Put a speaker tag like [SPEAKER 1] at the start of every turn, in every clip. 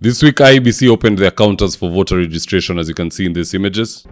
[SPEAKER 1] This week, Iebc opened their counters for voter registration, as you can see in these images.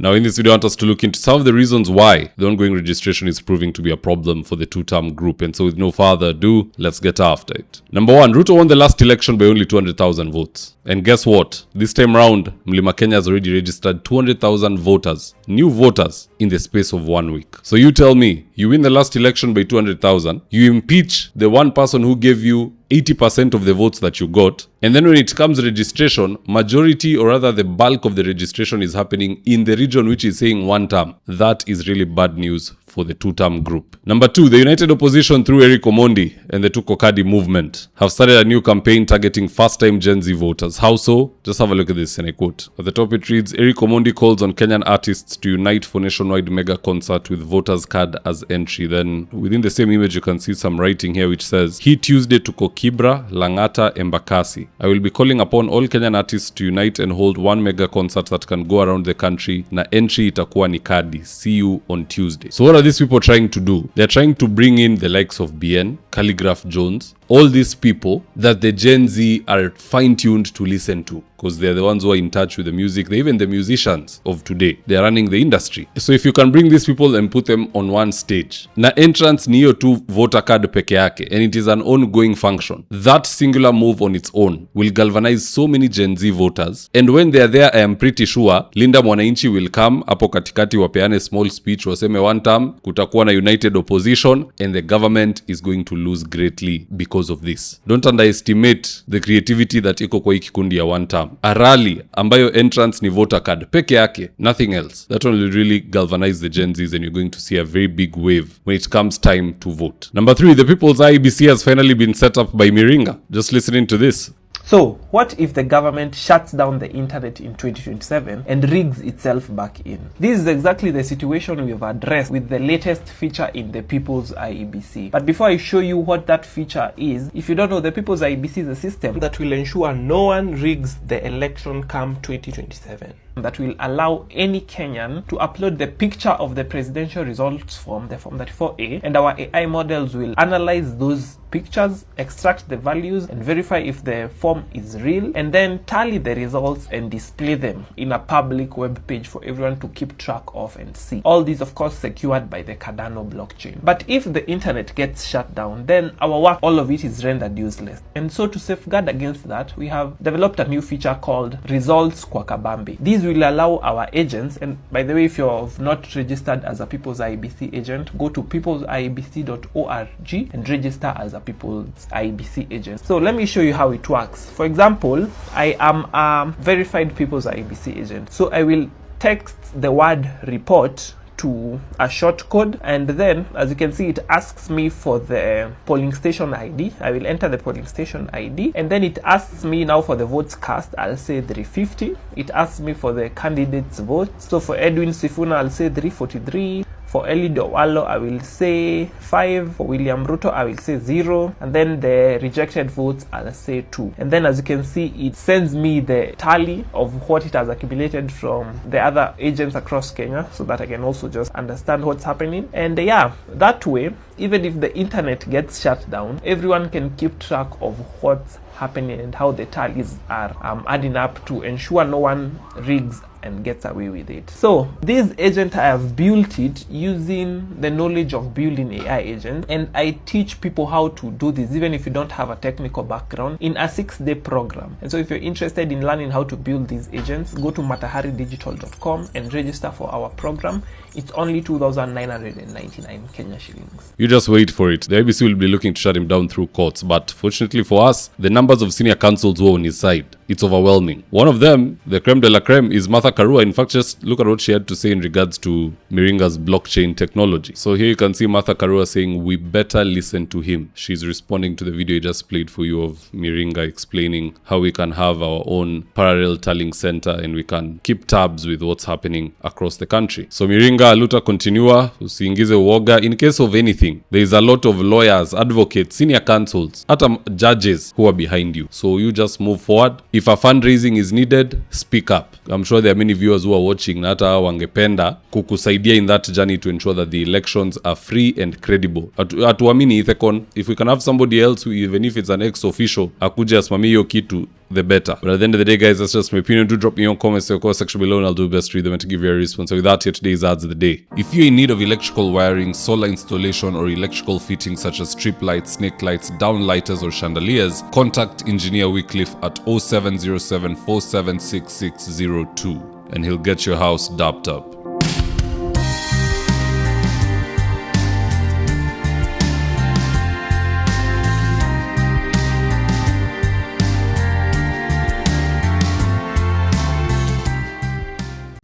[SPEAKER 1] Now, in this video, I want us to look into some of the reasons why the ongoing registration is proving to be a problem for the two-term group. And so with no further ado, let's get after it. Number one, Ruto won the last election by only 200,000 votes. And guess what? This time round, Mlima Kenya has already registered 200,000 voters, new voters, in the space of 1 week. So you tell me, you win the last election by 200,000, you impeach the one person who gave you 80% of the votes that you got, and then when it comes registration, majority or rather the bulk of the registration is happening in the region which is saying one term. That is really bad news for the two-term group. Number two, the United Opposition through Eric Omondi and the Tukokadi movement have started a new campaign targeting first-time Gen Z voters. How so? Just have a look at this and I quote. At the top it reads, Eric Omondi calls on Kenyan artists to unite for nationwide mega concert with voters card as entry. Then within the same image you can see some writing here which says, Hii Tuesday tuko Kibra, Langata, Embakasi. I will be calling upon all Kenyan artists to unite and hold one mega concert that can go around the country. Na entry itakuwa ni kadi. See you on Tuesday. So what are these people trying to do? They're trying to bring in the likes of BN, Calligraph Jones, all these people that the Gen Z are fine-tuned to listen to because they're the ones who are in touch with the music. They're even the musicians of today. They're running the industry. So if you can bring these people and put them on one stage, na entrance ni hiyo tu voter card peke yake, and it is an ongoing function. That singular move on its own will galvanize so many Gen Z voters. And when they're there, I am pretty sure Linda Mwananchi will come hapo katikati wapeane small speech waseme one term, kutakuwa na united opposition, and the government is going to lose greatly because of this. Don't underestimate the creativity that iko kwa kikundi ya one term. A rally ambayo entrance ni voter card peke yake, nothing else. That one will really galvanize the Gen Zs and you're going to see a very big wave when it comes time to vote. Number three, the People's Iebc has finally been set up by Miringa. Just listening to this.
[SPEAKER 2] So, what if the government shuts down the internet in 2027 and rigs itself back in? This is exactly the situation we have addressed with the latest feature in the People's Iebc. But before I show you what that feature is, if you don't know, the People's Iebc is a system that will ensure no one rigs the election come 2027. That will allow any Kenyan to upload the picture of the presidential results form, the Form 34A, and our AI models will analyze those pictures, extract the values, and verify if the form is real, and then tally the results and display them in a public web page for everyone to keep track of and see. All these, of course, secured by the Cardano blockchain. But if the internet gets shut down, then our work, all of it is rendered useless. And so to safeguard against that, we have developed a new feature called Results kwa Kabambe. These will allow our agents, and by the way, if you're not registered as a People's Iebc agent, go to peoplesiebc.org and register as a People's Iebc agent. So let me show you how it works. For example, I am a verified People's Iebc agent. So I will text the word report to a short code, and then as you can see, it asks me for the polling station ID. I will enter the polling station ID, and then it asks me now for the votes cast. I'll say 350. It asks me for the candidates votes. So for Edwin Sifuna, I'll say 343. For Eliud Owalo, I will say 5. For William Ruto, I will say 0. And then the rejected votes, I'll say 2. And then as you can see, it sends me the tally of what it has accumulated from the other agents across Kenya, so that I can also just understand what's happening. And yeah, that way, even if the internet gets shut down, everyone can keep track of what's happening and how the tallies are adding up to ensure no one rigs and gets away with it. So this agent, I have built it using the knowledge of building AI agents, and I teach people how to do this even if you don't have a technical background in a 6-day program. And so if you're interested in learning how to build these agents, go to mataharidigital.com and register for our program. It's only 2,999 Kenya shillings.
[SPEAKER 1] You just wait for it. The IBC will be looking to shut him down through courts, but fortunately for us, the numbers of senior counsels who are on his side, it's overwhelming. One of them, the creme de la creme, is Martha Karua. In fact, just look at what she had to say in regards to Miringa's blockchain technology. So here you can see Martha Karua saying, we better listen to him. She's responding to the video I just played for you of Miringa explaining how we can have our own parallel tallying center and we can keep tabs with what's happening across the country. So Miringa, luta continua, usiingize uoga. In case of anything, there is a lot of lawyers, advocates, senior counsels, hata judges who are behind you. So you just move forward. If a fundraising is needed, speak up. I'm sure there are many viewers who are watching na hata wangependa kukusaidia in that journey to ensure that the elections are free and credible. Hatuamini Ethekon. If we can have somebody else who, even if it's an ex-official, akuje asimamie hiyo kitu, the better. But at the end of the day, guys, that's just my opinion. Do drop me your comments in the comment section below and I'll do my best to read them and to give you a response. So with that, here today's ads of the day. If you're in need of electrical wiring, solar installation, or electrical fittings such as strip lights, snake lights, downlighters, or chandeliers, contact Engineer Wycliffe at 0707 476602 and he'll get your house dapped up.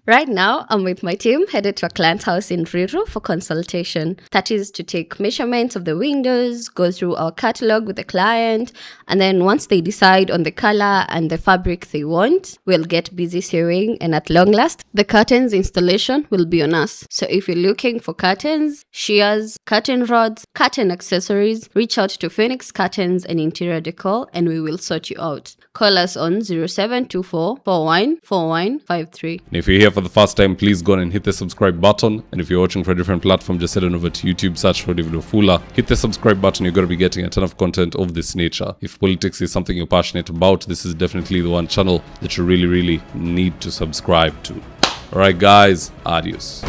[SPEAKER 3] Right now, I'm with my team headed to a client's house in Ruto for consultation. That is to take measurements of the windows, go through our catalog with the client, and then once they decide on the color and the fabric they want, we'll get busy sewing, and at long last, the curtains installation will be on us. So if you're looking for curtains, shears, curtain rods, curtain accessories, reach out to Phoenix Curtains and Interior Decor and we will sort you out. Call us on 0724 414153.
[SPEAKER 1] And if you're here for the first time, please go on and hit the subscribe button. And if you're watching for a different platform, just head on over to YouTube, search for David Wafula. Hit the subscribe button. You're going to be getting a ton of content of this nature. If politics is something you're passionate about, this is definitely the one channel that you really need to subscribe to. Alright guys, adios.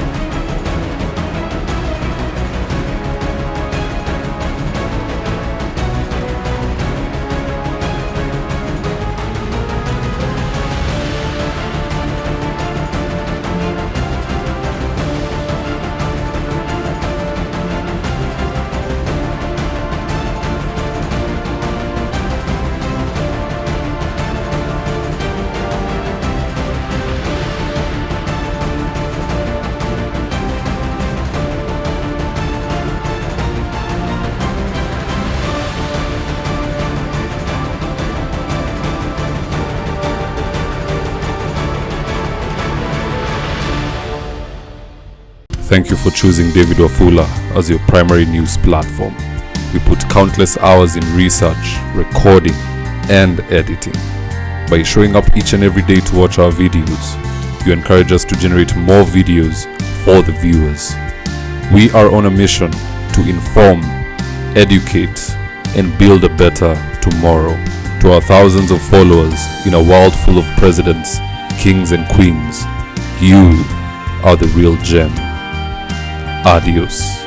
[SPEAKER 1] Thank you for choosing David Wafula as your primary news platform. We put countless hours in research, recording, and editing. By showing up each and every day to watch our videos, you encourage us to generate more videos for the viewers. We are on a mission to inform, educate, and build a better tomorrow. To our thousands of followers in a world full of presidents, kings, and queens, you are the real gem. Adios.